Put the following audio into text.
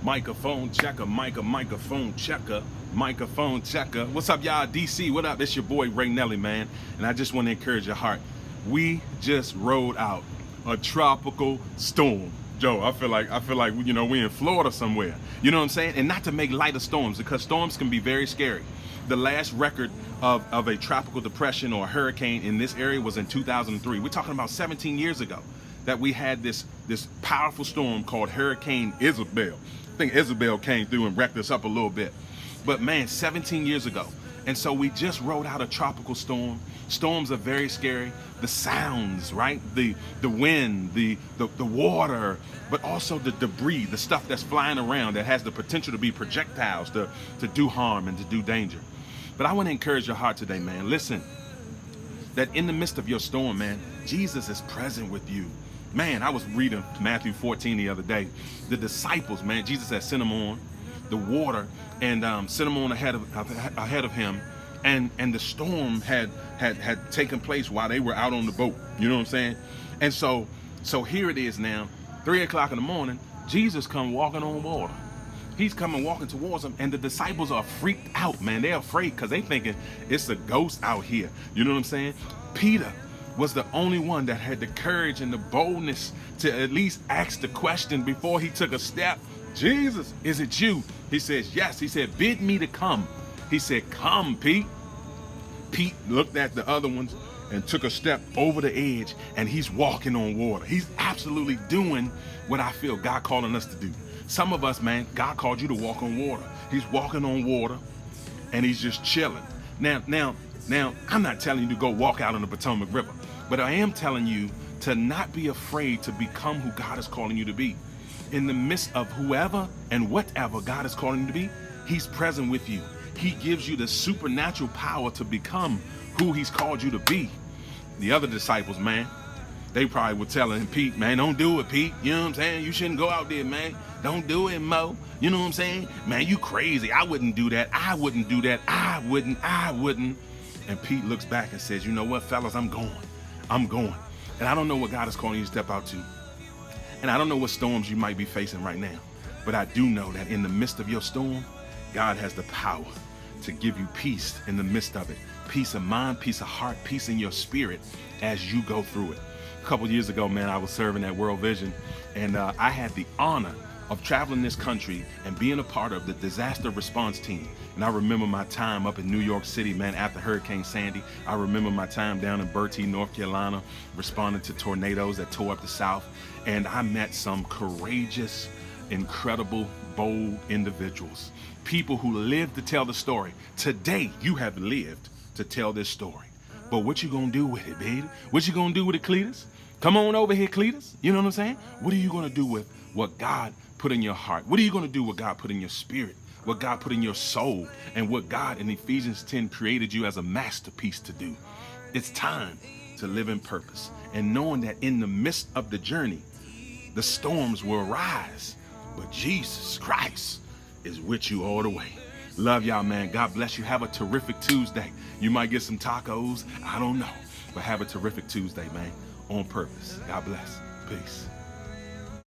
Microphone checker, microphone checker, microphone checker. What's up, y'all? DC, what up? It's your boy Ray Nelly, man. And I just want to encourage your heart. We just rode out a tropical storm. Joe, I feel like we in Florida somewhere. You know what I'm saying? And not to make light of storms, because storms can be very scary. The last record of a tropical depression or a hurricane in this area was in 2003. We're talking about 17 years ago that we had this powerful storm called Hurricane Isabel. I think Isabel came through and wrecked us up a little bit. But man, 17 years ago. And so we just rode out a tropical storm. Storms are very scary. The sounds, right? The wind, the water, but also the debris, the stuff that's flying around that has the potential to be projectiles to do harm and to do danger. But I want to encourage your heart today, man. Listen, that in the midst of your storm, man, Jesus is present with you. Man, I was reading Matthew 14 the other day. The disciples, man, Jesus had sent them on the water and sent them on ahead of him. And the storm had taken place while they were out on the boat. You know what I'm saying? And so here it is now, 3 o'clock in the morning, Jesus come walking on water. He's coming walking towards them, and the disciples are freaked out, man. They're afraid because they thinking it's a ghost out here. You know what I'm saying? Peter was the only one that had the courage and the boldness to at least ask the question before he took a step. Jesus, is it you? He says, yes. He said, bid me to come. He said, come, Pete. Pete looked at the other ones and took a step over the edge, and he's walking on water. He's absolutely doing what I feel God calling us to do. Some of us, man, God called you to walk on water. He's walking on water, and he's just chilling. Now, I'm not telling you to go walk out on the Potomac River, but I am telling you to not be afraid to become who God is calling you to be. In the midst of whoever and whatever God is calling you to be, he's present with you. He gives you the supernatural power to become who he's called you to be. The other disciples, man, they probably were telling Pete, man, don't do it, Pete. You know what I'm saying? You shouldn't go out there, man. Don't do it, Mo. You know what I'm saying? Man, you crazy. I wouldn't do that. I wouldn't do that. I wouldn't. And Pete looks back and says, you know what, fellas, I'm going. And I don't know what God is calling you to step out to. And I don't know what storms you might be facing right now. But I do know that in the midst of your storm, God has the power to give you peace in the midst of it. Peace of mind, peace of heart, peace in your spirit as you go through it. A couple years ago, man, I was serving at World Vision, and I had the honor of traveling this country and being a part of the disaster response team. And I remember my time up in New York City, man, after Hurricane Sandy. I remember my time down in Bertie, North Carolina, responding to tornadoes that tore up the South. And I met some courageous, incredible, bold individuals. People who lived to tell the story. Today, you have lived to tell this story. But what you gonna do with it, baby? What you gonna do with it, Cletus? Come on over here, Cletus. You know what I'm saying? What are you gonna do with what God put in your heart? What are you gonna do with what God put in your spirit? What God put in your soul? And what God in Ephesians 10 created you as a masterpiece to do. It's time to live in purpose. And knowing that in the midst of the journey, the storms will arise. But Jesus Christ is with you all the way. Love y'all, man. God bless you. Have a terrific Tuesday. You might get some tacos. I don't know. But have a terrific Tuesday, man. On purpose. God bless. Peace.